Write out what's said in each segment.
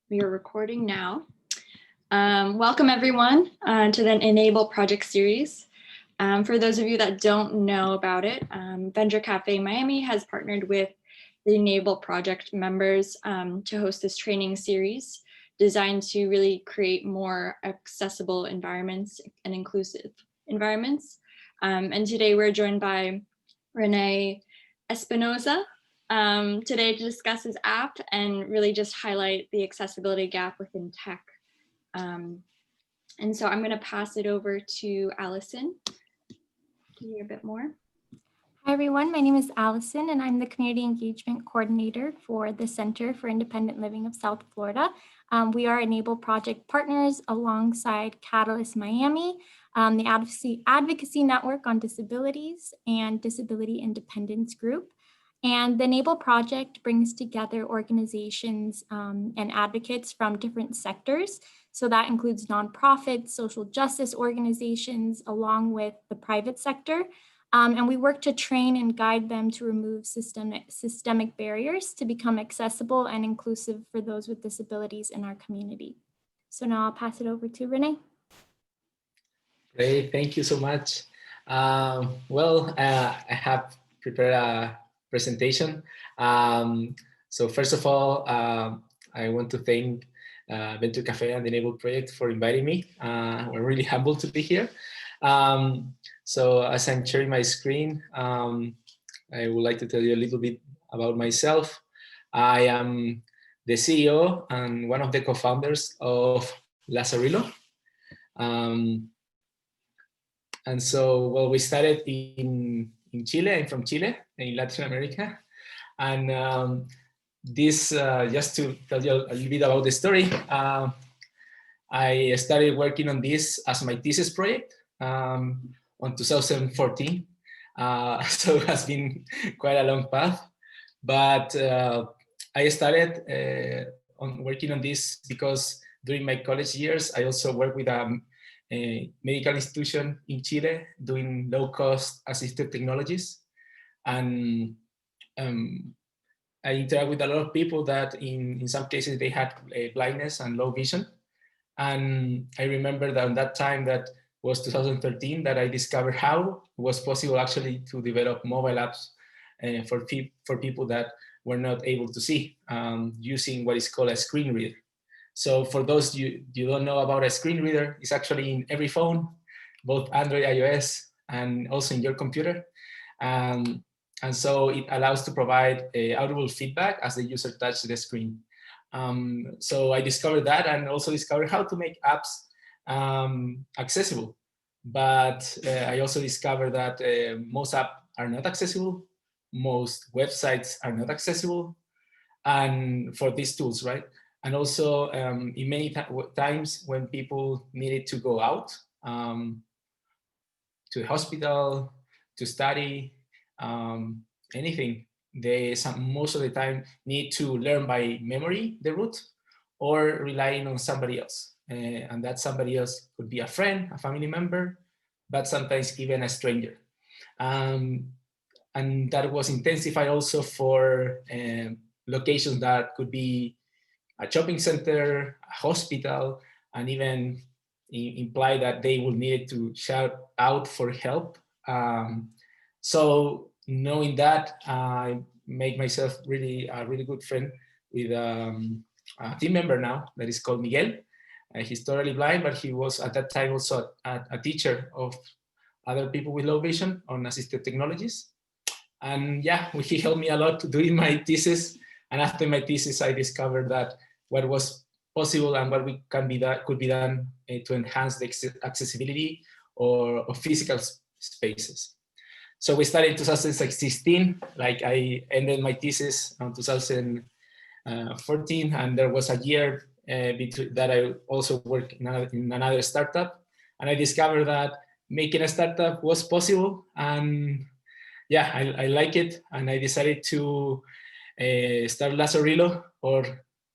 We are recording now. Welcome everyone to the Enable project series. For those of you that don't know about it, Venture Cafe Miami has partnered with the Enable project members to host this training series designed to really create more accessible environments and inclusive environments. And today we're joined by René Espinoza today to discuss his app and really just highlight the accessibility gap within tech. And so I'm going to pass it over to Allison to hear a bit more. Hi everyone, my name is Allison and I'm the Community Engagement Coordinator for the Center for Independent Living of South Florida. We are Enable project partners alongside Catalyst Miami, the Advocacy Network on Disabilities and Disability Independence Group. And the Enable project brings together organizations and advocates from different sectors. So that includes nonprofits, social justice organizations, along with the private sector. And we work to train and guide them to remove systemic barriers to become accessible and inclusive for those with disabilities in our community. So now I'll pass it over to René. Great, thank you so much. I have prepared a presentation. So first of all, I want to thank Venture Cafe and the Enable Project for inviting me. We're really humbled to be here. So as I'm sharing my screen, I would like to tell you a little bit about myself. I am the CEO and one of the co-founders of Lazarillo. And so, well, we started in Chile. I'm from Chile, in Latin America. And this, just to tell you a little bit about the story, I started working on this as my thesis project on 2014. So it has been quite a long path. But I started working on this because during my college years, I also worked with a medical institution in Chile doing low-cost assistive technologies. And I interact with a lot of people that in some cases they had blindness and low vision. And I remember that at that time, that was 2013, that I discovered how it was possible actually to develop mobile apps for people that were not able to see using what is called a screen reader. So for those you don't know about a screen reader, it's actually in every phone, both Android, iOS, and also in your computer. And so it allows to provide audible feedback as the user touches the screen. So I discovered that and also discovered how to make apps accessible. But I also discovered that most apps are not accessible. Most websites are not accessible. And for these tools, right? And also, in many times when people needed to go out to a hospital, to study, anything, most of the time need to learn by memory the route or relying on somebody else. And that somebody else could be a friend, a family member, but sometimes even a stranger. And that was intensified also for locations that could be a shopping center, a hospital, and even imply that they will need to shout out for help. So knowing that, I make myself a really good friend with a team member now that is called Miguel. He's totally blind, but he was at that time also a teacher of other people with low vision on assistive technologies. And yeah, he helped me a lot doing my thesis. And after my thesis, I discovered that what was possible and what could be done to enhance the accessibility of physical spaces. So we started in 2016. Like I ended my thesis in 2014, and there was a year that I also worked in another startup, and I discovered that making a startup was possible, and yeah, I like it, and I decided to start Lazarillo, or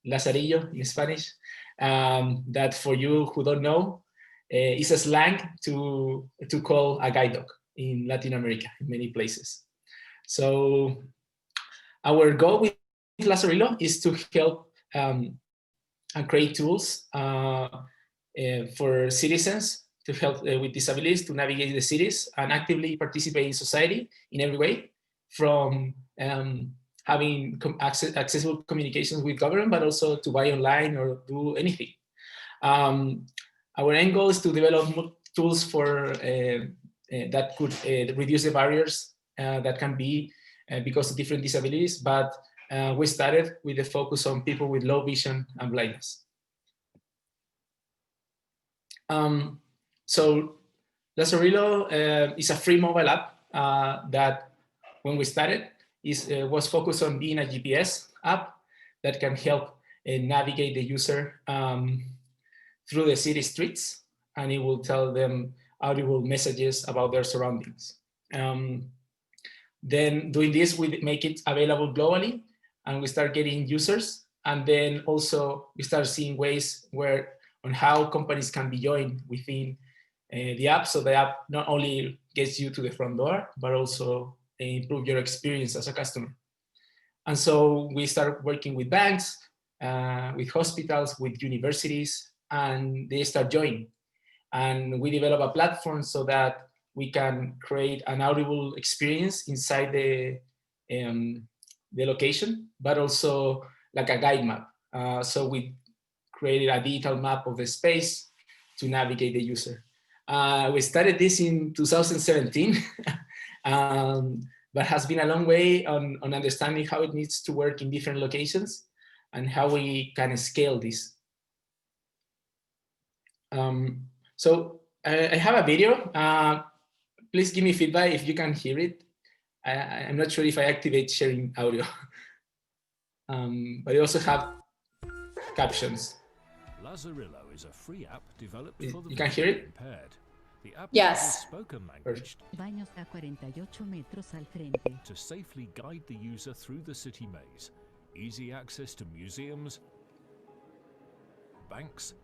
Lazarillo in Spanish. That, for you who don't know, is a slang to call a guide dog in Latin America in many places. So our goal with Lazarillo is to help and create tools for citizens to help with disabilities to navigate the cities and actively participate in society in every way, from having accessible communications with government, but also to buy online or do anything. Our end goal is to develop tools for that could reduce the barriers that can be because of different disabilities, but we started with a focus on people with low vision and blindness. So Lazarillo is a free mobile app that, when we started, was focused on being a GPS app that can help navigate the user through the city streets, and it will tell them audible messages about their surroundings. Then doing this, we make it available globally, and we start getting users. And then also we start seeing ways on how companies can be joined within the app. So the app not only gets you to the front door, but also improve your experience as a customer. And so we start working with banks, with hospitals, with universities, and they start joining. And we develop a platform so that we can create an audible experience inside the location, but also like a guide map. So we created a digital map of the space to navigate the user. We started this in 2017, but has been a long way on understanding how it needs to work in different locations and how we can scale this. So I have a video. Please give me feedback if you can hear it. I'm not sure if I activate sharing audio, but I also have captions. Lazarillo is a free app developed for the You can hear it? impaired. The app Yes. uses spoken language Baños a 48 metros al frente. to safely guide the user through the city maze. Easy access to museums, banks,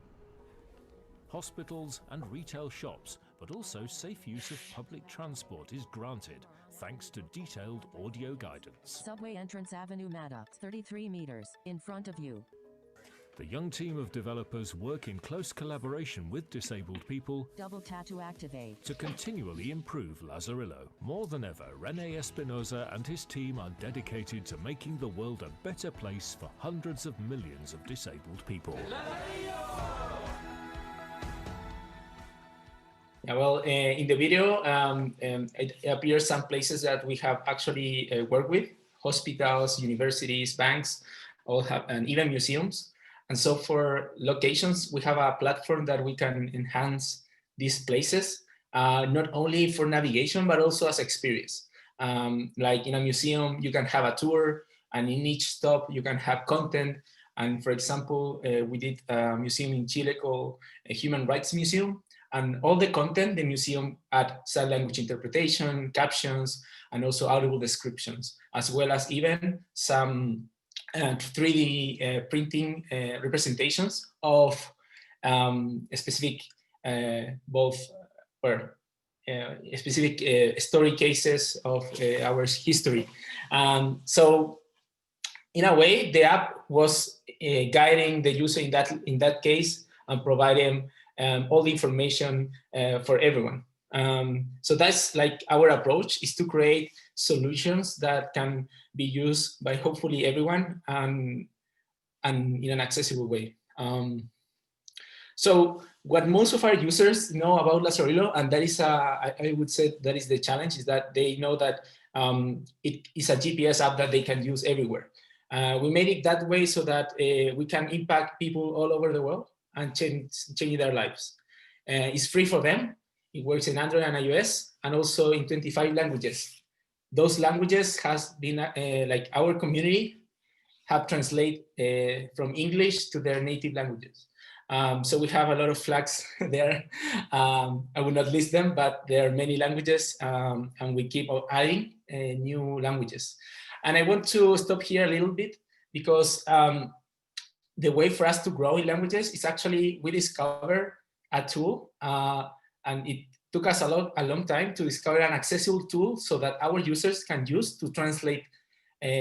hospitals and retail shops, but also safe use of public transport is granted thanks to detailed audio guidance. Subway entrance Avenue Maddox, 33 meters in front of you. The young team of developers work in close collaboration with disabled people Double tap to activate. to continually improve Lazarillo. More than ever, René Espinoza and his team are dedicated to making the world a better place for hundreds of millions of disabled people. Yeah, well, in the video, it appears some places that we have actually worked with: hospitals, universities, banks, all have, and even museums. And so for locations, we have a platform that we can enhance these places, not only for navigation, but also as experience. Like in a museum, you can have a tour, and in each stop, you can have content. And for example, we did a museum in Chile called a Human Rights Museum. And all the content, the museum had sign language interpretation, captions, and also audible descriptions, as well as even some 3D printing representations of specific specific story cases of our history. So in a way, the app was guiding the user in that case and providing all the information for everyone. So that's like our approach, is to create solutions that can be used by hopefully everyone and in an accessible way. So what most of our users know about Lazarillo, and that is, I would say that is the challenge, is that they know that it is a GPS app that they can use everywhere. We made it that way so that we can impact people all over the world and change their lives. It's free for them. It works in Android and iOS, and also in 25 languages. Those languages has been, like our community, have translated from English to their native languages. So we have a lot of flags there. I will not list them, but there are many languages, and we keep adding new languages. And I want to stop here a little bit, because the way for us to grow in languages is actually, we discovered a tool, and it took us a long time to discover an accessible tool so that our users can use to translate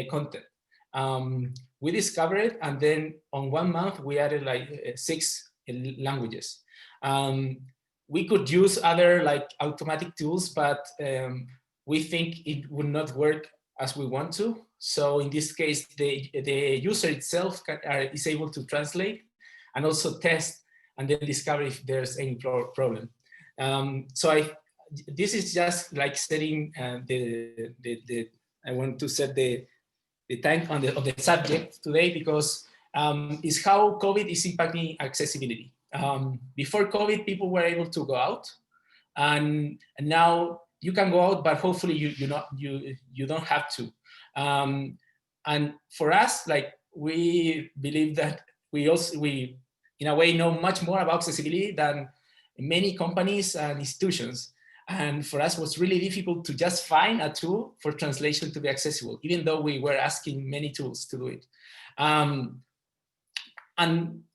content. we discovered it, and then on 1 month we added like 6 languages. We could use other like automatic tools, but we think it would not work as we want to. So in this case, the user itself is able to translate and also test and then discover if there's any problem. So this is just like setting I want to set the time on the subject today, because it's how COVID is impacting accessibility. Before COVID, people were able to go out, and now you can go out, but hopefully you don't have to. And for us, like, we believe that we in a way know much more about accessibility than many companies and institutions. And for us, it was really difficult to just find a tool for translation to be accessible, even though we were asking many tools to do it. And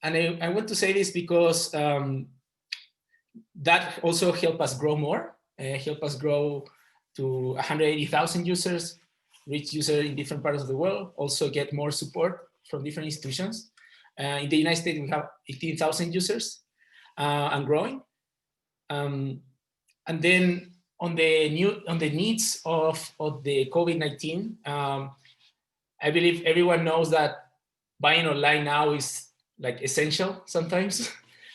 I want to say this because that also helped us grow more, help us grow to 180,000 users, reach users in different parts of the world, also get more support from different institutions. In the United States, we have 18,000 users and growing. And then on the needs of the COVID-19, I believe everyone knows that buying online now is like essential sometimes.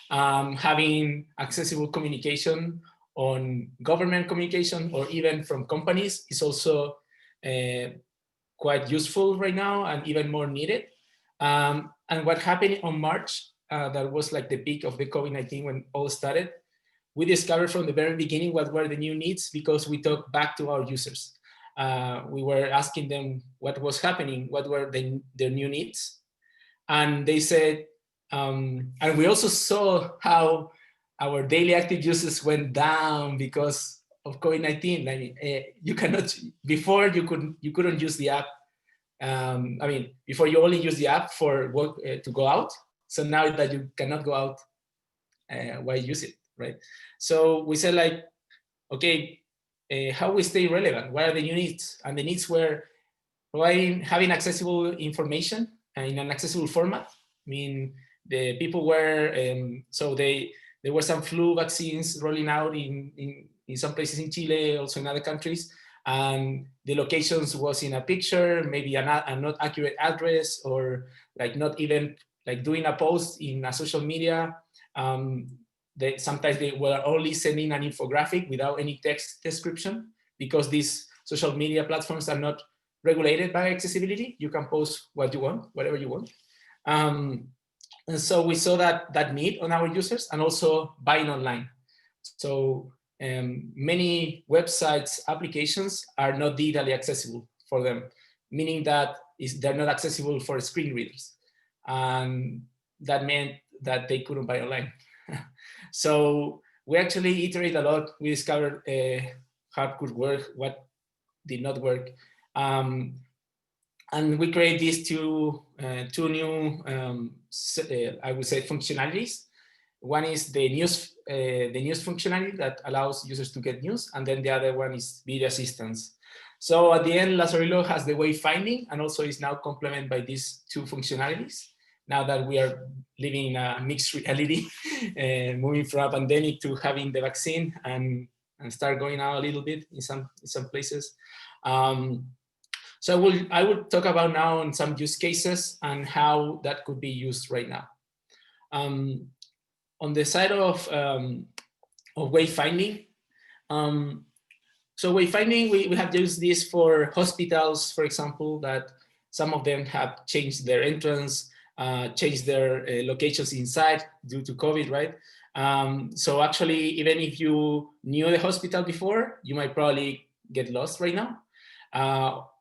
Having accessible communication on government communication or even from companies is also quite useful right now and even more needed. And what happened on March, that was like the peak of the COVID-19 when all started, we discovered from the very beginning what were the new needs, because we talked back to our users. We were asking them what was happening, what were their new needs. And they said, and we also saw how our daily active users went down because of COVID-19. I mean, you cannot, before you couldn't use the app. I mean, before you only use the app for work, to go out. So now that you cannot go out, why use it, right? So we said, like, okay, how we stay relevant? What are the new needs? And the needs were having accessible information in an accessible format. I mean, the people were, so there were some flu vaccines rolling out in some places in Chile, also in other countries. And the locations was in a picture, maybe a not accurate address, or like not even like doing a post in a social media. Sometimes they were only sending an infographic without any text description, because these social media platforms are not regulated by accessibility. You can post what you want, whatever you want. And so we saw that need on our users, and also buying online. So many websites, applications are not digitally accessible for them, meaning that they're not accessible for screen readers. And that meant that they couldn't buy online. So we actually iterate a lot. We discovered how it could work, what did not work. And we create these two new, I would say, functionalities. One is the news functionality that allows users to get news, and then the other one is video assistance. So at the end, Lazarillo has the wayfinding, and also is now complemented by these two functionalities. Now that we are living in a mixed reality, moving from a pandemic to having the vaccine and start going out a little bit in some places. So I will talk about now on some use cases and how that could be used right now. On the side of wayfinding, so wayfinding, we have used this for hospitals, for example, that some of them have changed their entrance, changed their locations inside due to COVID, right? So actually, even if you knew the hospital before, you might probably get lost right now.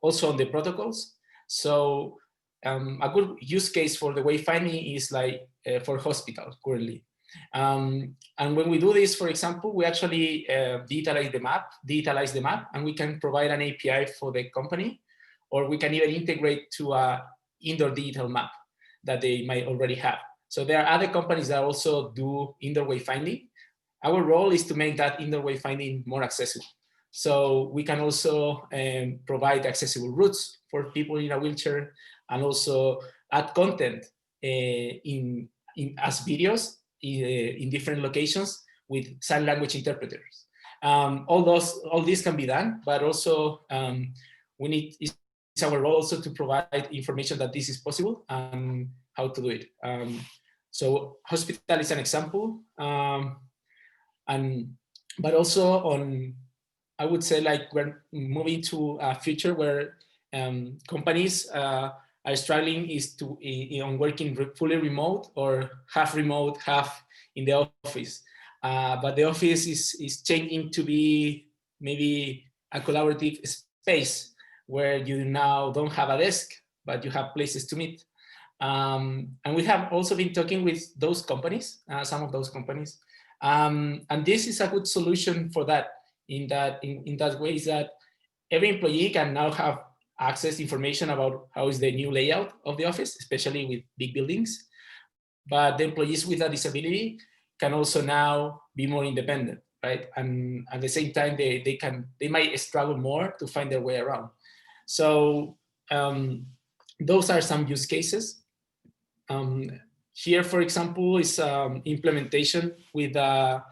Also on the protocols. So a good use case for the wayfinding is like for hospitals currently. And when we do this, for example, we actually digitalize the map, and we can provide an API for the company, or we can even integrate to a indoor digital map that they might already have. So there are other companies that also do indoor wayfinding. Our role is to make that indoor wayfinding more accessible. So we can also provide accessible routes for people in a wheelchair, and also add content as videos in different locations with sign language interpreters. All this can be done, but also it's our role also to provide information that this is possible and how to do it. So hospital is an example, but also I would say like we're moving to a future where companies are struggling on working fully remote or half remote, half in the office. But the office is changing to be maybe a collaborative space where you now don't have a desk, but you have places to meet. And we have also been talking with those companies, some of those companies. And this is a good solution for that, in that way is that every employee can now have access information about how is the new layout of the office, especially with big buildings. But the employees with a disability can also now be more independent, right? And at the same time, they might struggle more to find their way around. So those are some use cases. Here, for example, is implementation with a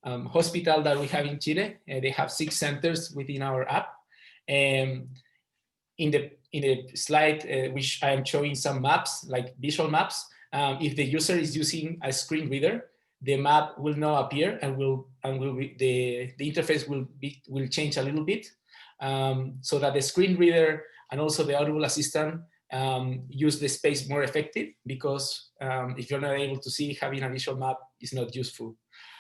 hospital that we have in Chile. They have 6 centers within our app. In the slide, which I am showing some maps, like visual maps. If the user is using a screen reader, the map will not appear, and the interface will change a little bit, so that the screen reader and also the audible assistant use the space more effective, because if you're not able to see, having a visual map is not useful.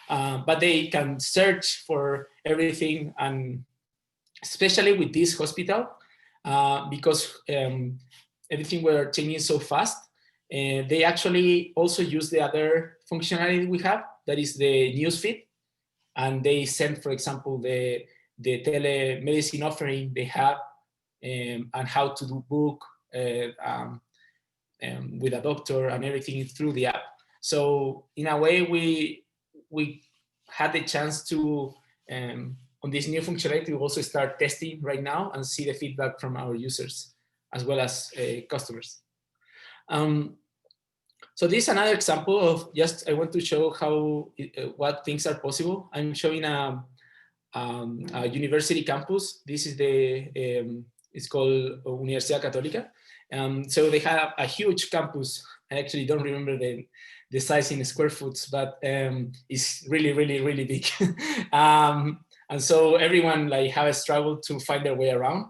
But they can search for everything, and especially with this hospital, because everything we're changing so fast, they actually also use the other functionality we have, that is the newsfeed. And they send, for example, the telemedicine offering they have, and how to do book with a doctor and everything through the app. So in a way, we had the chance to, on this new functionality, we also start testing right now and see the feedback from our users as well as customers. So this is another example of I want to show how what things are possible. I'm showing a university campus. This is it's called Universidad Católica. So they have a huge campus. I actually don't remember the size in square foot, but it's really, really, really big. And so everyone have a struggle to find their way around.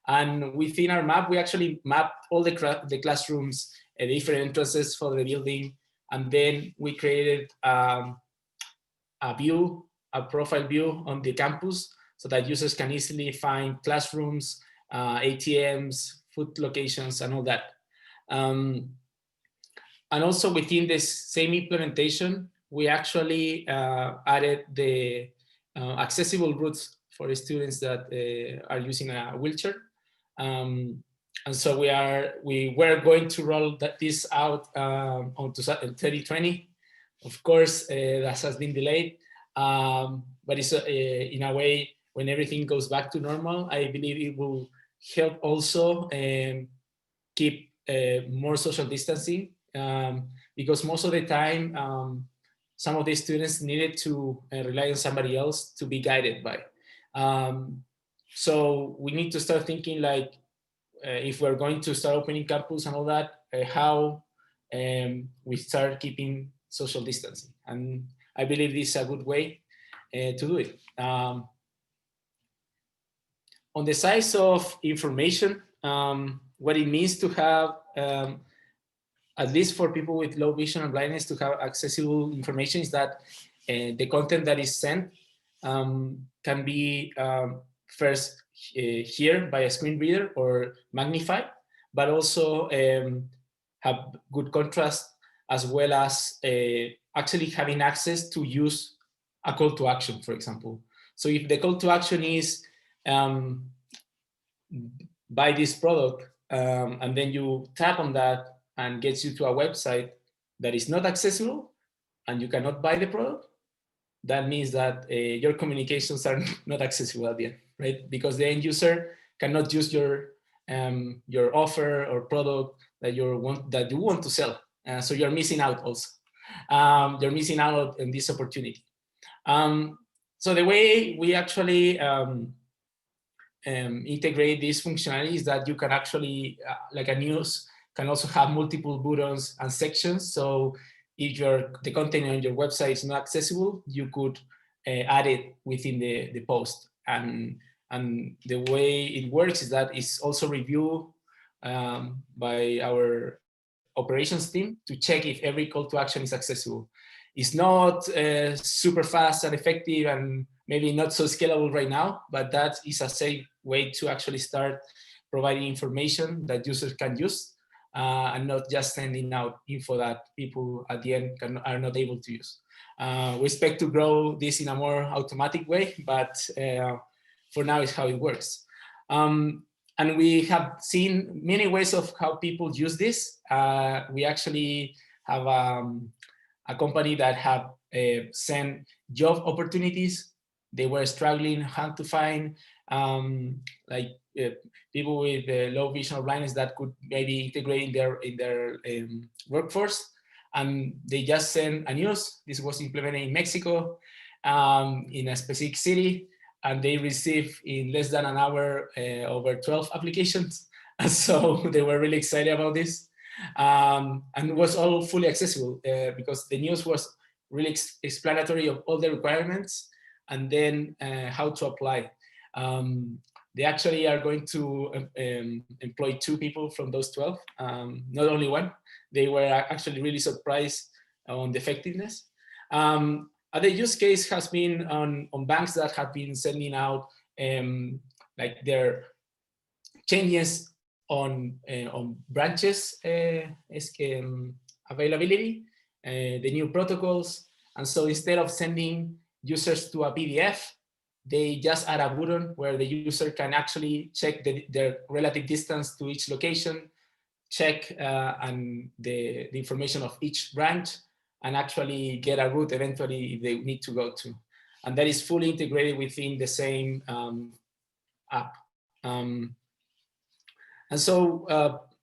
And within our map, we actually mapped all the classrooms, different entrances for the building. And then we created a profile view on the campus, so that users can easily find classrooms, ATMs, food locations, and all that. And also within this same implementation, we actually added the accessible routes for the students that are using a wheelchair. And so we were going to roll this out on 2020. Of course, that has been delayed, but it's in a way, when everything goes back to normal, I believe it will help also keep more social distancing, because most of the time, some of the students needed to rely on somebody else to be guided by. So we need to start thinking if we're going to start opening campus and all that, how we start keeping social distancing. And I believe this is a good way to do it. On the size of information, what it means to have, at least for people with low vision and blindness, to have accessible information is that the content that is sent can be first here by a screen reader or magnified, but also have good contrast, as well as actually having access to use a call to action, for example. So if the call to action is buy this product, and then you tap on that and gets you to a website that is not accessible and you cannot buy the product, that means that your communications are not accessible at the end, right? Because the end user cannot use your offer or product that you want to sell. So you're missing out also. You're missing out on this opportunity. So the way we actually integrate this functionality is that you can actually, like a news, can also have multiple buttons and sections. So if the content on your website is not accessible, you could add it within the post. And the way it works is that it's also reviewed by our operations team to check if every call to action is accessible. It's not super fast and effective and maybe not so scalable right now, but that is a safe way to actually start providing information that users can use and not just sending out info that people at the end are not able to use. We expect to grow this in a more automatic way, but for now it's how it works. And we have seen many ways of how people use this. We actually have a company that have sent job opportunities. They were struggling how to find people with low vision or blindness that could maybe integrate in their workforce. And they just sent a news. This was implemented in Mexico, in a specific city. And they received in less than an hour over 12 applications. And so they were really excited about this. And it was all fully accessible because the news was really explanatory of all the requirements and then how to apply. They actually are going to employ 2 people from those 12, not only 1. They were actually really surprised on the effectiveness. Other use case has been on banks that have been sending out like their changes on branches availability, the new protocols. And so instead of sending users to a PDF, they just add a button where the user can actually check their relative distance to each location, check and the information of each branch, and actually get a route eventually if they need to go to. And that is fully integrated within the same app. And so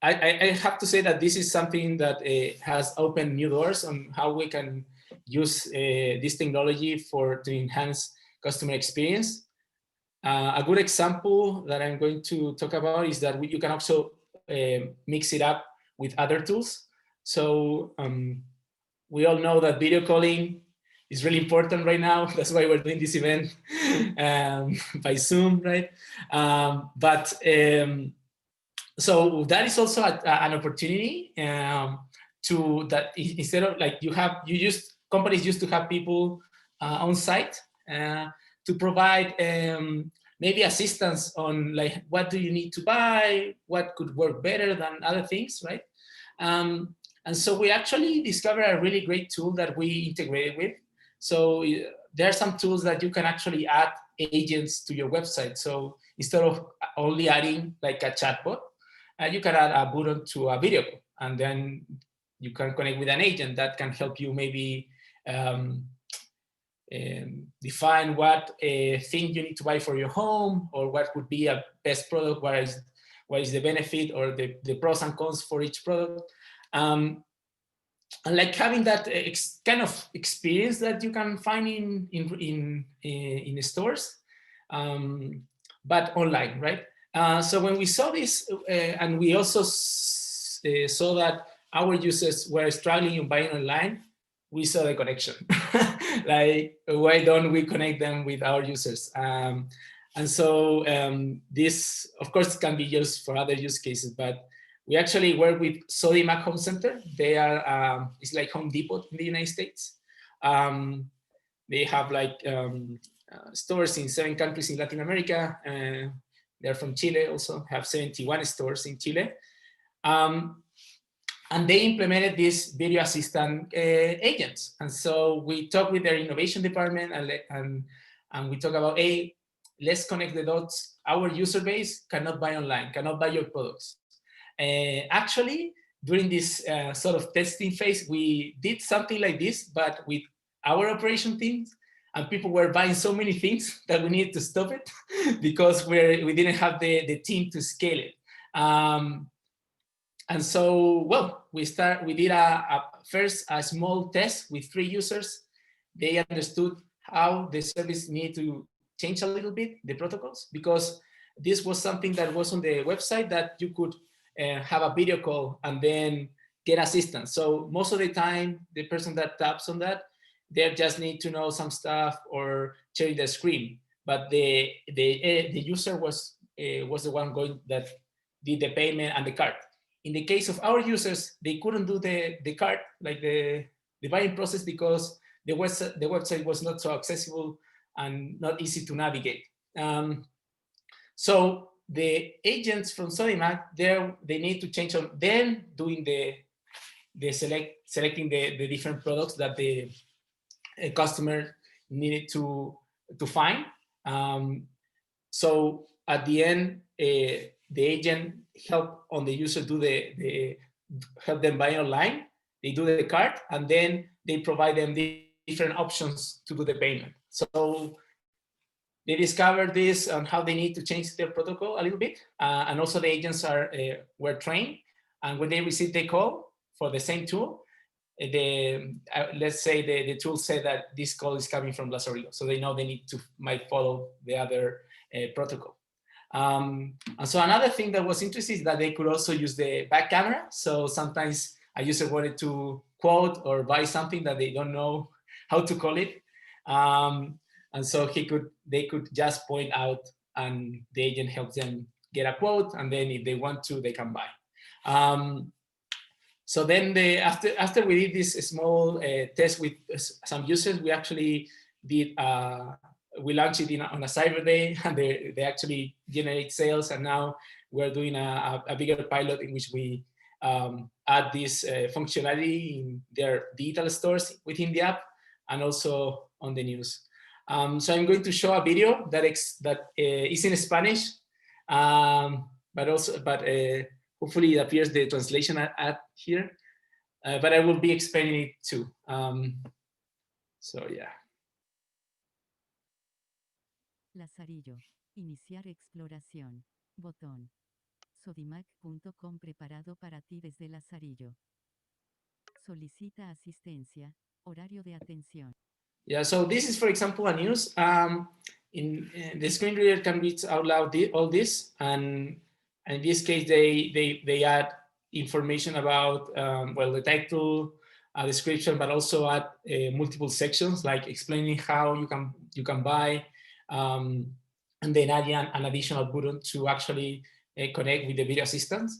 I have to say that this is something that has opened new doors on how we can use this technology to enhance customer experience. A good example that I'm going to talk about is that you can also mix it up with other tools. So we all know that video calling is really important right now. That's why we're doing this event by Zoom, right? So that is also an opportunity to that instead of like companies used to have people on site to provide maybe assistance on like what do you need to buy, what could work better than other things, right? And so we actually discovered a really great tool that we integrated with. So there are some tools that you can actually add agents to your website. So instead of only adding like a chatbot, you can add a button to a video call, and then you can connect with an agent that can help you maybe define what thing you need to buy for your home, or what would be a best product, what is the benefit or the pros and cons for each product. And like having that kind of experience that you can find in the stores, but online, right? So when we saw this, and we also saw that our users were struggling in buying online, we saw the connection. Like, why don't we connect them with our users? And so this, of course, can be used for other use cases, but we actually work with Sodimac Home Center. They are, it's like Home Depot in the United States. They have like stores in 7 countries in Latin America. They're from Chile also, have 71 stores in Chile. And they implemented these video assistant agents. And so we talked with their innovation department and we talk about, hey, let's connect the dots. Our user base cannot buy online, cannot buy your products. Actually, during this sort of testing phase, we did something like this, but with our operation teams, and people were buying so many things that we needed to stop it because we didn't have the team to scale it. And so, well, we did first a small test with 3 users. They understood how the service needed to change a little bit, the protocols, because this was something that was on the website that you could have a video call and then get assistance. So most of the time, the person that taps on that, they just need to know some stuff or share the screen. But the user was the one that did the payment and the card. In the case of our users, they couldn't do the card, like the buying process, because the website was not so accessible and not easy to navigate. So the agents from Sodimac, they need to change on them doing selecting the different products that the customer needed to find. So at the end, the agent help on the user do help them buy online. They do the card, and then they provide them different options to do the payment. So they discovered this and how they need to change their protocol a little bit. And also the agents were trained. And when they received the call for the same tool, let's say the tool said that this call is coming from Lazarillo. So they know they might follow the other protocol. And so another thing that was interesting is that they could also use the back camera. So sometimes a user wanted to quote or buy something that they don't know how to call it. And so they could just point out, and the agent helps them get a quote, and then if they want to, they can buy. So then after we did this small test with some users, we actually did we launched it on a Cyber Day, and they actually generate sales. And now we're doing a bigger pilot in which we add this functionality in their digital stores within the app and also on the news. So I'm going to show a video that is in Spanish, but hopefully it appears the translation at here. But I will be explaining it too. So yeah. Lazarillo. Iniciar exploración. Botón. Sodimac.com preparado para ti desde Lazarillo. Solicita asistencia. Horario de atención. Yeah, so this is, for example, a news. In the screen reader can read out loud all this, and in this case, they add information about the title, description, but also add multiple sections like explaining how you can buy, and then adding an additional button to actually connect with the video assistant.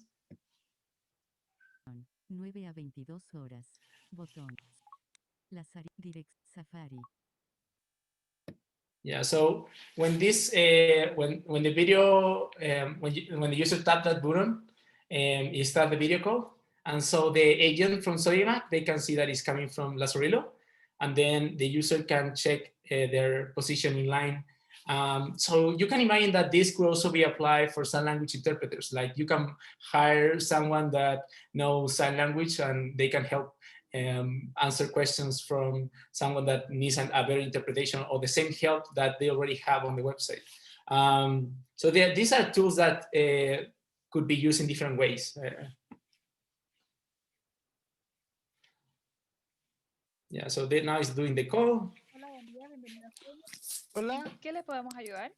9 a 22 horas. Botón. Lazarillo. Direct Safari. Yeah, so when this when the video when the user tap that button, you start the video call, and so the agent from Sodimac, they can see that it's coming from Lazarillo, and then the user can check their position in line. So you can imagine that this could also be applied for sign language interpreters. Like you can hire someone that knows sign language, and they can help answer questions from someone that needs a better interpretation or the same help that they already have on the website. So these are tools that could be used in different ways. Yeah, so now it's doing the call. Hola, buen día, bienvenido a Facebook. Hola, ¿En qué le podemos ayudar?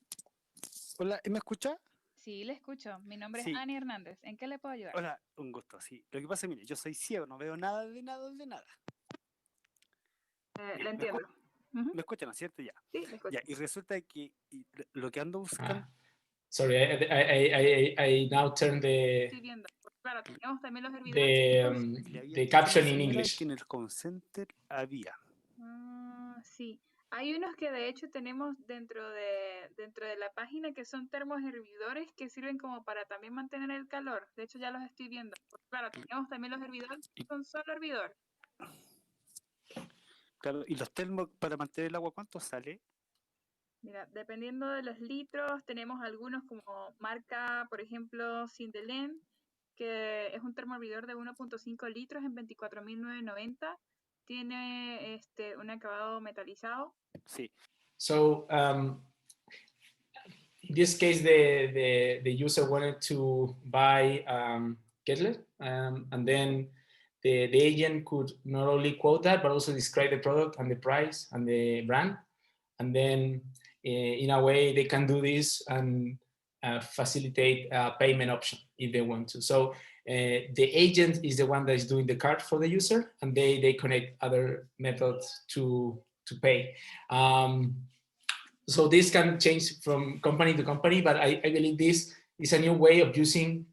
hola, ¿me escucha? Sí, le escucho. Mi nombre Sí. es Ani Hernández. ¿En qué le puedo ayudar? Hola, un gusto, sí. Lo que pasa es, mire, yo soy ciego, no veo nada de nada de nada. Le entiendo. ¿Me escuchan, no es cierto? Ya. Sí, le escucho. Ya, y resulta que lo que ando buscando... Sorry, I now turn Estoy viendo. Claro, tenemos también los servidores. the caption in English. Que en el call center había. Sí. Hay unos que de hecho tenemos dentro de la página que son termohervidores que sirven como para también mantener el calor. De hecho ya los estoy viendo. Claro, tenemos también los hervidores que son solo hervidor. Claro, y los termos para mantener el agua, ¿cuánto sale? Mira, dependiendo de los litros, tenemos algunos como marca, por ejemplo, Sindelen, que es un termohervidor de 1.5 litros en 24.990. Tiene un acabado metalizado. Sí. So in this case, the user wanted to buy Kettler, and then the agent could not only quote that, but also describe the product and the price and the brand. And then in a way they can do this and facilitate a payment option if they want to. So the agent is the one that is doing the card for the user, and they connect other methods to pay. So this can change from company to company, but I believe this is a new way of using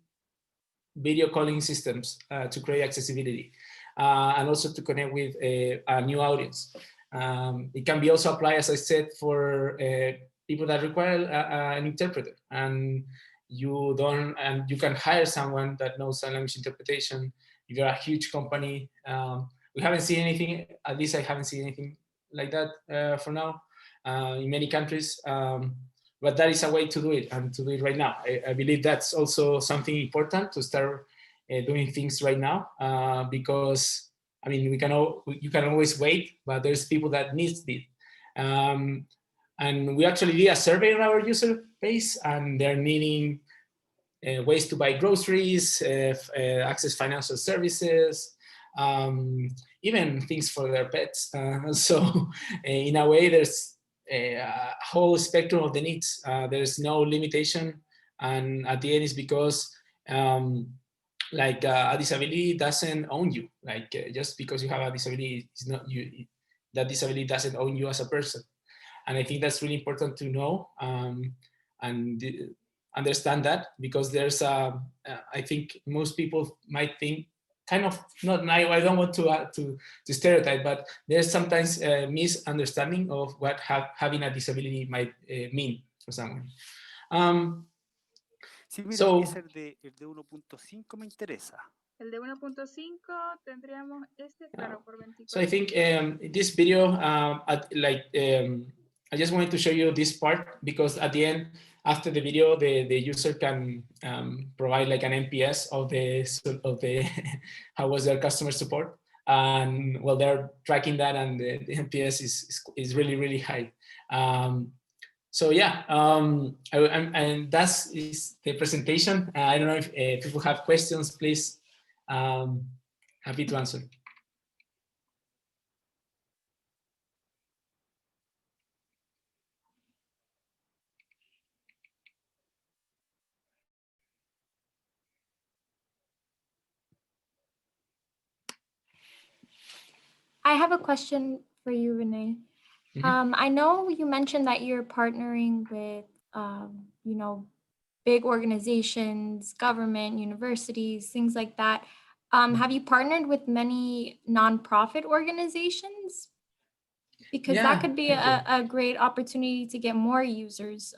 video calling systems to create accessibility and also to connect with a new audience. It can be also applied, as I said, for people that require an interpreter, and you can hire someone that knows sign language interpretation. If you're a huge company, we haven't seen anything, at least I haven't seen anything like that for now in many countries. But that is a way to do it, and to do it right now. I believe that's also something important to start doing things right now, because I mean, you can always wait, but there's people that need it. And we actually did a survey on our user base, and they're needing ways to buy groceries, access financial services, even things for their pets. So in a way, there's a whole spectrum of the needs. There's no limitation, and at the end is because like a disability doesn't own you. Like just because you have a disability, it's not you. That disability doesn't own you as a person, and I think that's really important to know and understand that, because there's I think most people might think kind of not. I don't want to stereotype, but there's sometimes a misunderstanding of what having a disability might mean for someone. Sí, mira, So, ese el de 1.5 me interesa. El de 1.5 tendríamos este, claro, por 24. So I think this video, I just wanted to show you this part, because at the end, after the video, the user can provide like an NPS of the how was their customer support, and well, they're tracking that, and the NPS is really, really high. So yeah, and that's the presentation. I don't know if people have questions, please. Happy to answer. I have a question for you, René. I know you mentioned that you're partnering with, you know, big organizations, government, universities, things like that. Have you partnered with many nonprofit organizations? Because that could be a great opportunity to get more users.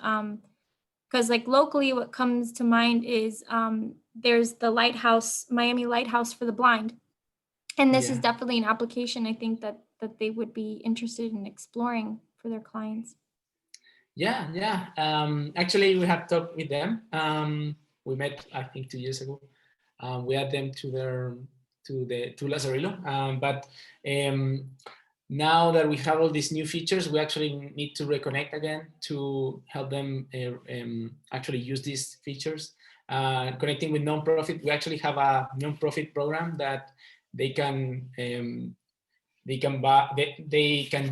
Because like locally, what comes to mind is there's the Lighthouse, Miami Lighthouse for the Blind. And this is definitely an application I think that they would be interested in exploring for their clients. Yeah. Actually, we have talked with them. We met, I think, 2 years ago. We had them to Lazarillo. But now that we have all these new features, we actually need to reconnect again to help them actually use these features. Connecting with nonprofit, we actually have a nonprofit program that they can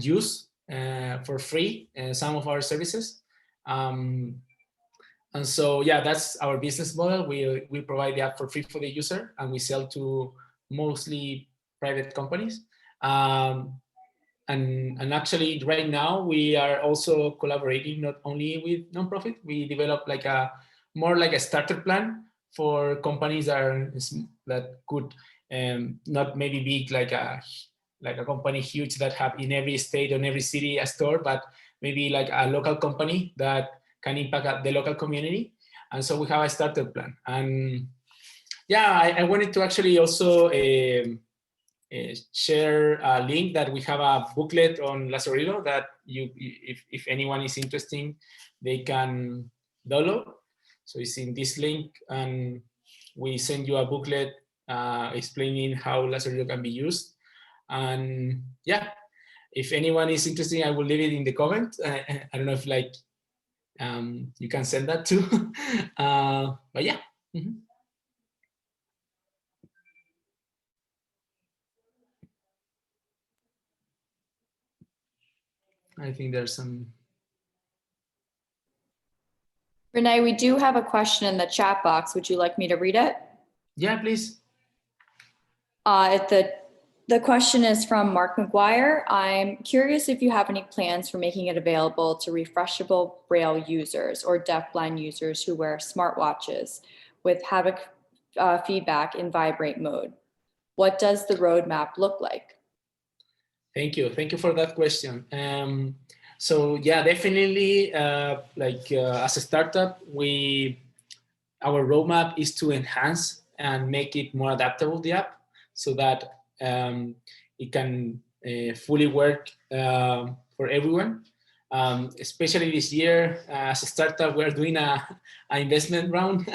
use for free some of our services. And so, yeah, that's our business model. We provide the app for free for the user, and we sell to mostly private companies. And actually, right now, we are also collaborating not only with nonprofit. We develop like more like a starter plan for companies that could not maybe be like a company huge that have in every state or in every city a store, but maybe like a local company that can impact the local community. And so we have a starter plan. And yeah, I wanted to actually also share a link that we have a booklet on Lazarillo that if anyone is interested, they can download. So it's in this link, and we send you a booklet explaining how Lazarillo can be used. And yeah, if anyone is interested, I will leave it in the comment. I don't know if like you can send that too. But yeah. I think there's some. Renee, we do have a question in the chat box. Would you like me to read it? Yeah, please. The question is from Mark McGuire. I'm curious if you have any plans for making it available to refreshable Braille users or deafblind users who wear smartwatches with haptic feedback in vibrate mode. What does the roadmap look like? Thank you. Thank you for that question. So yeah, definitely, as a startup, our roadmap is to enhance and make it more adaptable, the app, so that it can fully work for everyone. Especially this year, as a startup, we're doing an investment round.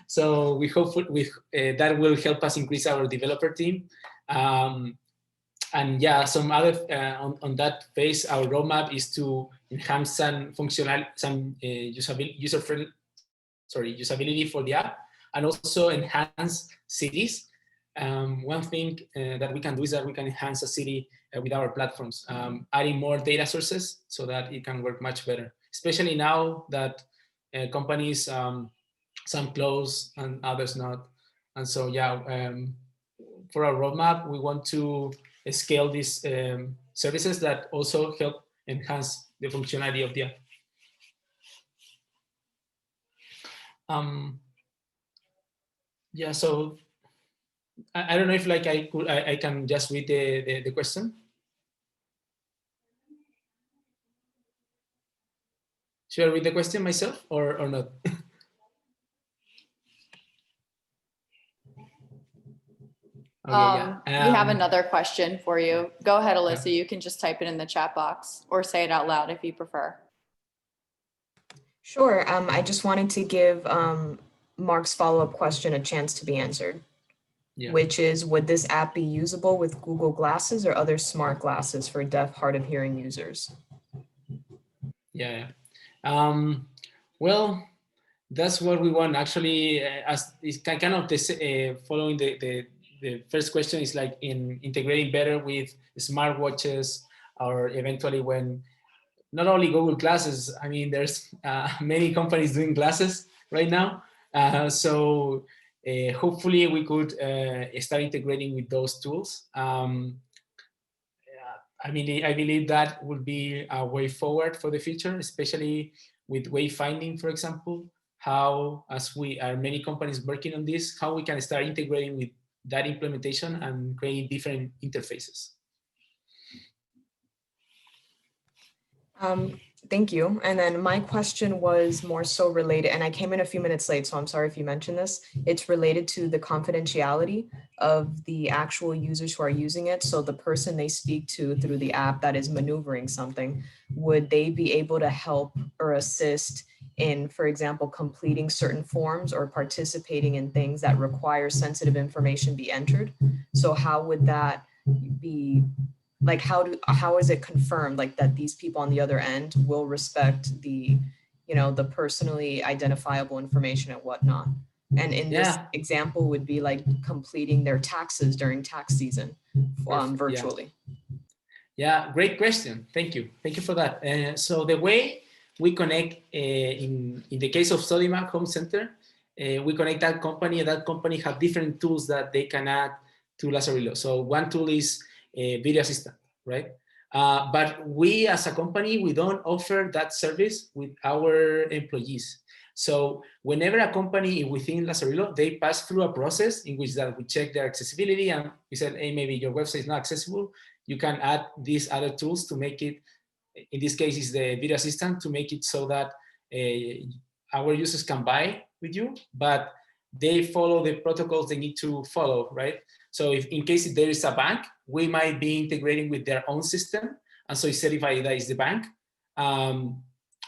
So we hope that will help us increase our developer team. And yeah, some other on that phase, our roadmap is to enhance some usability for the app, and also enhance cities. One thing that we can do is that we can enhance a city with our platforms, adding more data sources so that it can work much better, especially now that companies, some close and others not. And so yeah, for our roadmap, we want to scale these services that also help enhance the functionality of the app. Yeah, so I don't know if I can just read the question. Should I read the question myself or not? Okay, we have another question for you. Go ahead, Alyssa. Yeah. You can just type it in the chat box or say it out loud if you prefer. Sure. I just wanted to give Mark's follow-up question a chance to be answered, which is, would this app be usable with Google Glasses or other smart glasses for deaf, hard of hearing users? Yeah. Well, that's what we want. Actually, as it's kind of this, following the first question is like in integrating better with smartwatches, or eventually when not only Google Glasses, I mean, there's many companies doing glasses right now. So hopefully we could start integrating with those tools. I believe that would be a way forward for the future, especially with wayfinding, for example, how, as we are many companies working on this, how we can start integrating with that implementation and creating different interfaces. Thank you. And then my question was more so related, and I came in a few minutes late, so I'm sorry if you mentioned this. It's related to the confidentiality of the actual users who are using it. So the person they speak to through the app that is maneuvering something, would they be able to help or assist in, for example, completing certain forms or participating in things that require sensitive information be entered? So how would that be? Like, how is it confirmed, like, that these people on the other end will respect the, the personally identifiable information and whatnot? And in this example would be like completing their taxes during tax season virtually. Yeah, great question. Thank you. Thank you for that. So the way we connect in the case of Sodimac Home Center, we connect that company, and that company have different tools that they can add to Lazarillo. So one tool is video assistant, right? But we as a company, we don't offer that service with our employees. So whenever a company within Lazarillo, they pass through a process in which that we check their accessibility, and we said, hey, maybe your website is not accessible. You can add these other tools to make it, in this case is the video assistant, to make it so that our users can buy with you, but they follow the protocols they need to follow, right? So if in case there is a bank, we might be integrating with their own system, and so it's certified that is the bank, and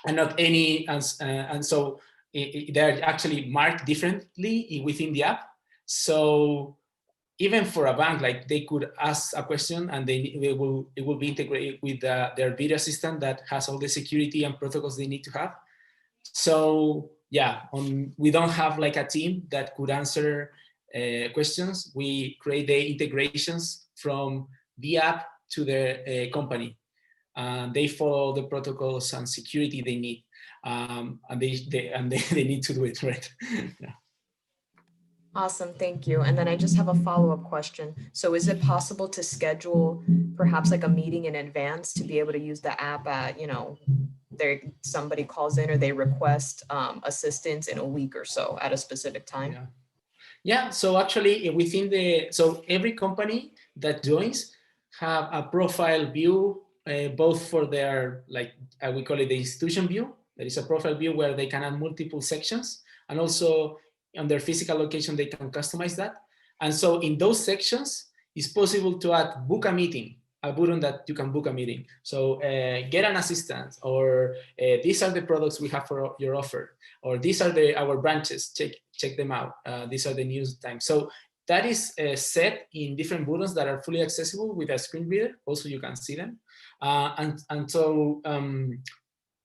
not any, and so they're actually marked differently within the app. So even for a bank, like they could ask a question and it will be integrated with their video assistant that has all the security and protocols they need to have. So yeah, we don't have like a team that could answer questions. We create the integrations from the app to the company. They follow the protocols and security they need, and they need to do it, right? Yeah. Awesome, thank you. And then I just have a follow-up question. So is it possible to schedule perhaps like a meeting in advance to be able to use the app at, somebody calls in or they request assistance in a week or so at a specific time? Yeah. Yeah, so actually so every company that joins have a profile view, both for their, we call it the institution view. There is a profile view where they can add multiple sections, and also on their physical location, they can customize that. And so in those sections, it's possible to add book a meeting, a button that you can book a meeting. So get an assistant, or these are the products we have for your offer, or these are our branches, check them out. These are the news times. So that is set in different buttons that are fully accessible with a screen reader. Also, you can see them. So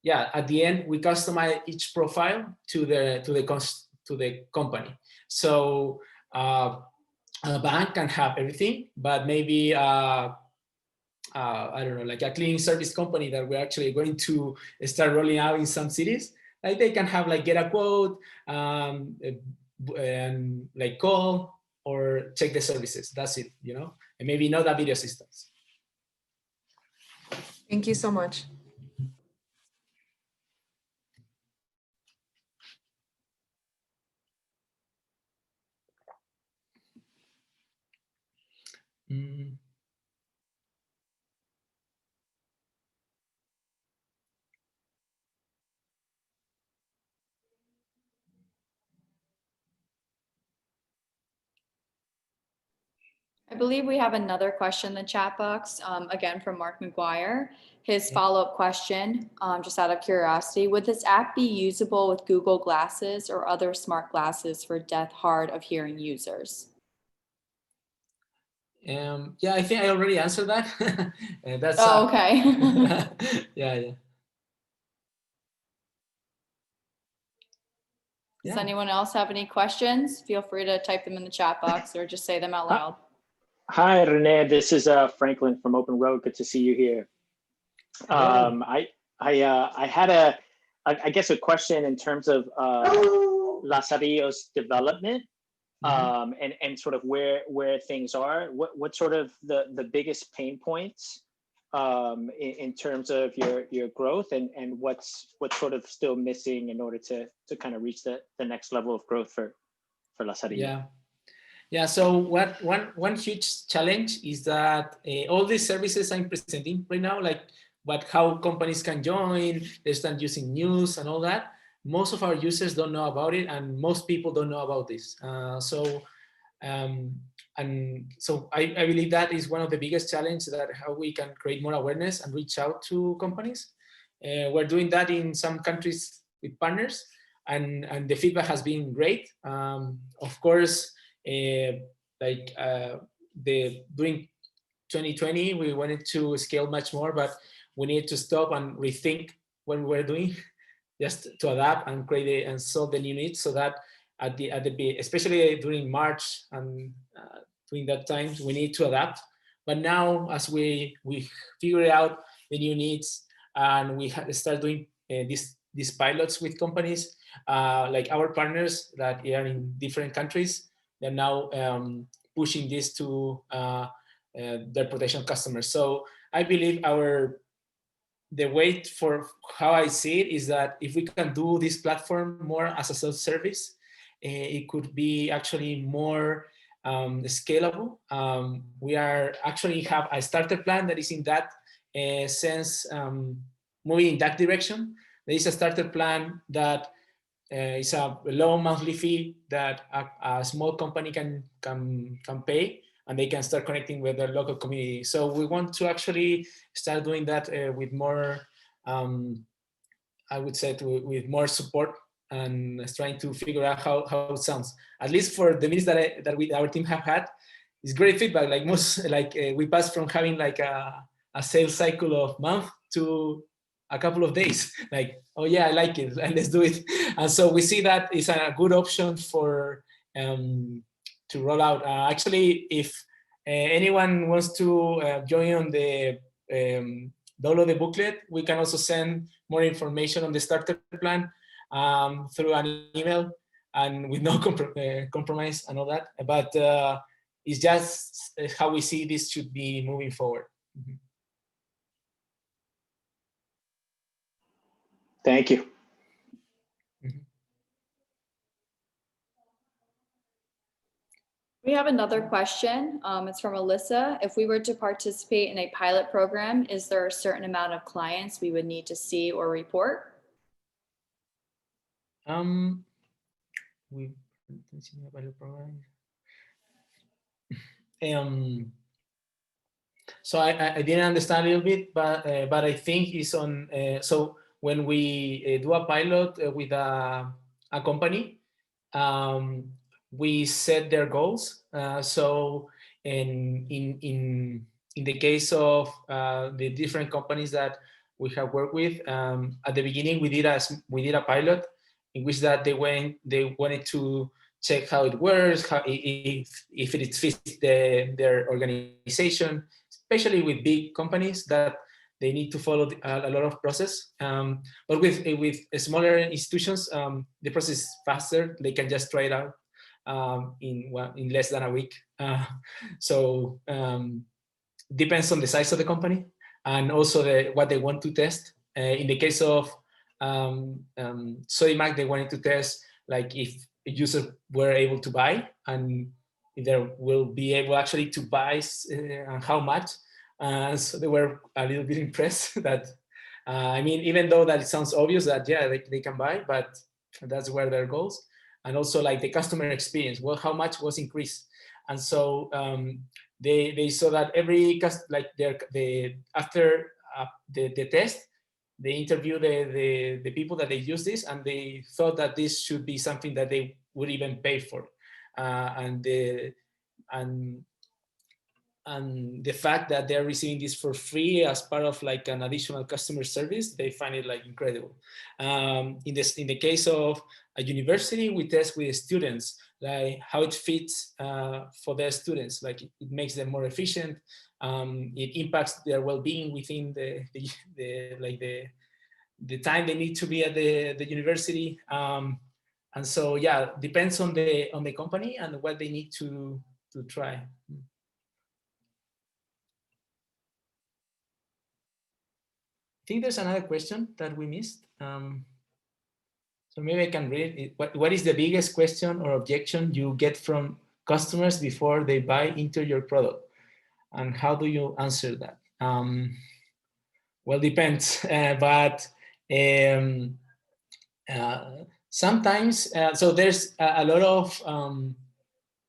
yeah, at the end, we customize each profile to the company. So a bank can have everything, but maybe I don't know, like a cleaning service company that we're actually going to start rolling out in some cities, like they can have get a quote, and call or check the services. That's it, and maybe not a video assistance. Thank you so much. I believe we have another question in the chat box, again from Mark McGuire. His follow-up question, just out of curiosity, would this app be usable with Google Glasses or other smart glasses for deaf, hard of hearing users? Yeah, I think I already answered that. That's okay. yeah. Does anyone else have any questions? Feel free to type them in the chat box or just say them out loud. Hi, René. This is Franklin from Open Road. Good to see you here. I had I guess a question in terms of Lazarillo's development, and sort of where things are. What sort of the biggest pain points in terms of your growth, and what's sort of still missing in order to kind of reach the next level of growth for Lazarillo? Yeah, so one huge challenge is that all these services I'm presenting right now, how companies can join, they start using news and all that, most of our users don't know about it, and most people don't know about this. So I believe that is one of the biggest challenges, that how we can create more awareness and reach out to companies. We're doing that in some countries with partners, and the feedback has been great. Of course, during 2020, we wanted to scale much more, but we need to stop and rethink what we're doing, just to adapt and create and solve the new needs, so that especially during March and during that time, we need to adapt. But now, as we figure out the new needs, and we start doing these pilots with companies, like our partners that are in different countries, they're now pushing this to their potential customers. So I believe the way for how I see it is that if we can do this platform more as a self-service, it could be actually more scalable. We actually have a starter plan that is in that sense, moving in that direction. There is a starter plan that is a low monthly fee that a small company can pay, and they can start connecting with their local community. So we want to actually start doing that with more, I would say, with more support, and trying to figure out how it sounds. At least for the meetings that our team have had, it's great feedback. We passed from having a sales cycle of month to a couple of days. Oh yeah, I like it, and let's do it. And so we see that it's a good option for to roll out. Actually, if anyone wants to join on the download the booklet. We can also send more information on the starter plan through an email and with no compromise and all that. But it's just how we see this should be moving forward. Mm-hmm. Thank you. We have another question. It's from Alyssa. If we were to participate in a pilot program, is there a certain amount of clients we would need to see or report? So I didn't understand a little bit, but I think it's on. So when we do a pilot with a company, we set their goals. So in the case of the different companies that we have worked with, at the beginning we did a pilot in which that they wanted to check how it works, if it fits their organization, especially with big companies that they need to follow a lot of process. But with smaller institutions, the process is faster. They can just try it out in less than a week. So depends on the size of the company and also what they want to test. In the case of Sodimac, they wanted to test like if users were able to buy and if they will be able actually to buy and how much. So they were a little bit impressed that, I mean, even though that it sounds obvious that, yeah, they can buy, but that's where their goals. And also like the customer experience, well, how much was increased? And so they saw that every, like after the test, they interviewed the people that they use this, and they thought that this should be something that they would even pay for. And the fact that they're receiving this for free as part of like an additional customer service, they find it like incredible. In the case of a university, we test with students, like how it fits for their students, like it makes them more efficient. It impacts their well-being within the time they need to be at the university. And so, yeah, depends on the company and what they need to try. I think there's another question that we missed. So maybe I can read it. What is the biggest question or objection you get from customers before they buy into your product? And how do you answer that? Well, depends, but sometimes, so there's a lot of,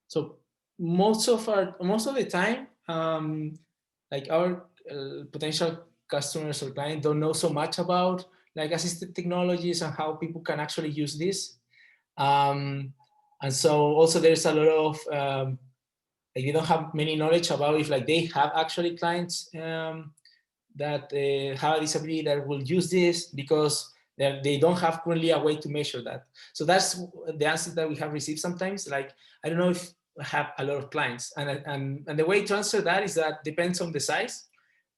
so most of the time, like our potential customers or clients don't know so much about like assistive technologies and how people can actually use this. And so also there's a lot of, like they don't have many knowledge about if like they have actually clients that have a disability that will use this, because they don't have currently a way to measure that. So that's the answer that we have received sometimes. Like, I don't know if I have a lot of clients, and the way to answer that is that depends on the size.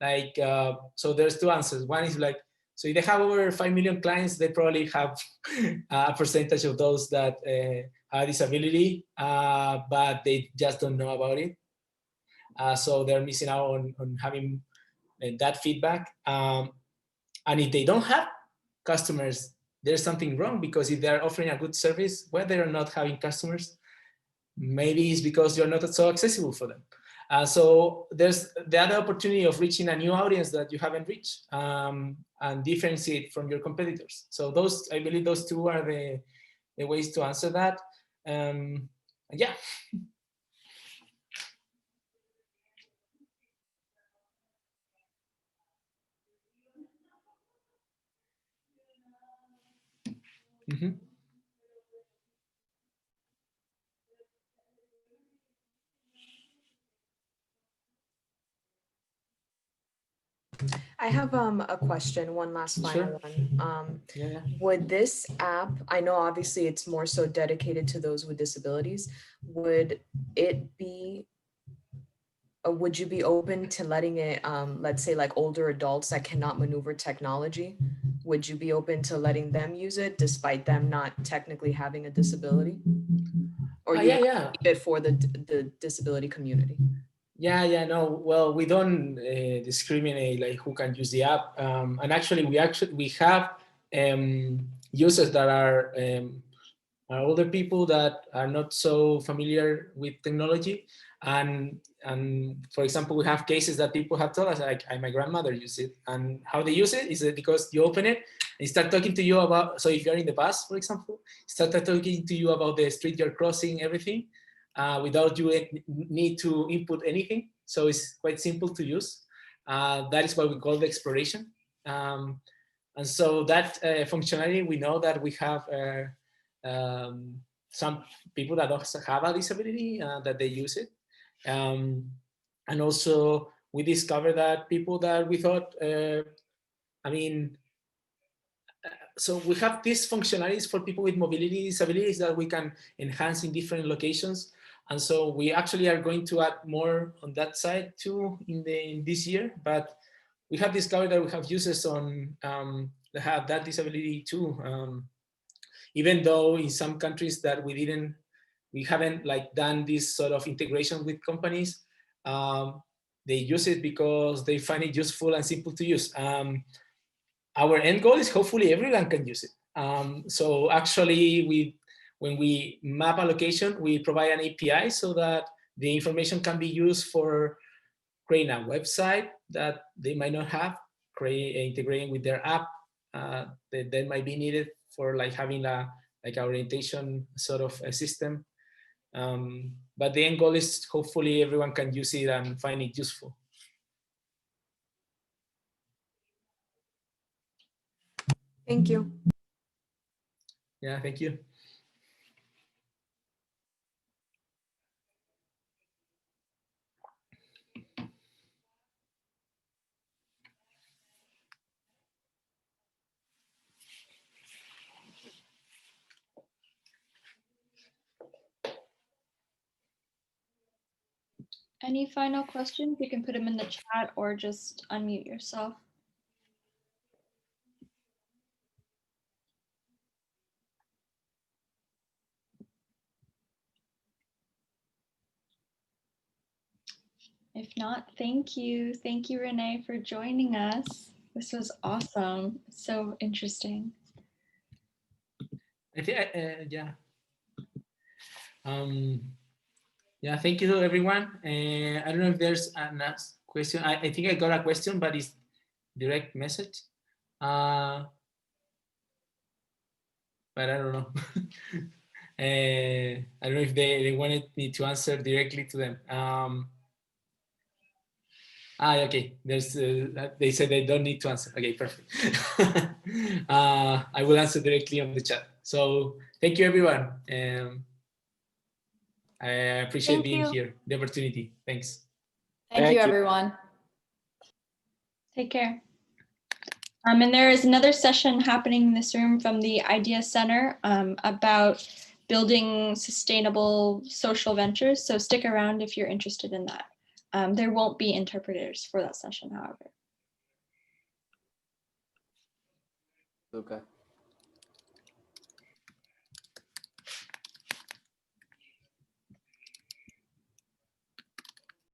Like, so there's two answers. One is like, so if they have over 5 million clients, they probably have a percentage of those that have a disability, but they just don't know about it. So they're missing out on having that feedback. And if they don't have customers, there's something wrong, because if they're offering a good service, whether or not having customers, maybe it's because you're not so accessible for them. So there's the other opportunity of reaching a new audience that you haven't reached, and differentiate from your competitors. So those, I believe those two are the ways to answer that. Yeah. Mm-hmm. I have a question, one last final one. Yeah. Would this app, I know obviously it's more so dedicated to those with disabilities, would it be would you be open to letting it, let's say like older adults that cannot maneuver technology, would you be open to letting them use it despite them not technically having a disability? Or you Yeah, yeah. keep it for the disability community? Yeah, no. Well, we don't discriminate like who can use the app, and actually we have users that are older people that are not so familiar with technology, and for example, we have cases that people have told us like, my grandmother used it, and how they use it is because you open it and start talking to you about. So if you're in the bus, for example, start talking to you about the street you're crossing, everything. Without you need to input anything. So it's quite simple to use. That is what we call the exploration. And so that functionality, we know that we have some people that also have a disability that they use it. And also we discovered that people that we thought, so we have these functionalities for people with mobility disabilities that we can enhance in different locations. And so we actually are going to add more on that side too in this year. But we have discovered that we have users on that have that disability too. Even though in some countries that we haven't like done this sort of integration with companies, they use it because they find it useful and simple to use. Our end goal is hopefully everyone can use it. So actually, when we map a location, we provide an API so that the information can be used for creating a website that they might not have, integrating with their app that might be needed for like having a orientation sort of a system. But the end goal is hopefully everyone can use it and find it useful. Thank you. Yeah, thank you. Any final questions? You can put them in the chat or just unmute yourself. If not, thank you. Thank you, Renee, for joining us. This was awesome. So interesting. I think, yeah. Yeah, thank you to everyone. I don't know if there's a next question. I think I got a question, but it's direct message. But I don't know. I don't know if they wanted me to answer directly to them. Okay. There's they said they don't need to answer. Okay, perfect. I will answer directly on the chat. So thank you, everyone. I appreciate being here, the opportunity. Thanks. Thank you, everyone. Take care. And there is another session happening in this room from the Idea Center about building sustainable social ventures. So stick around if you're interested in that. There won't be interpreters for that session, however. Okay.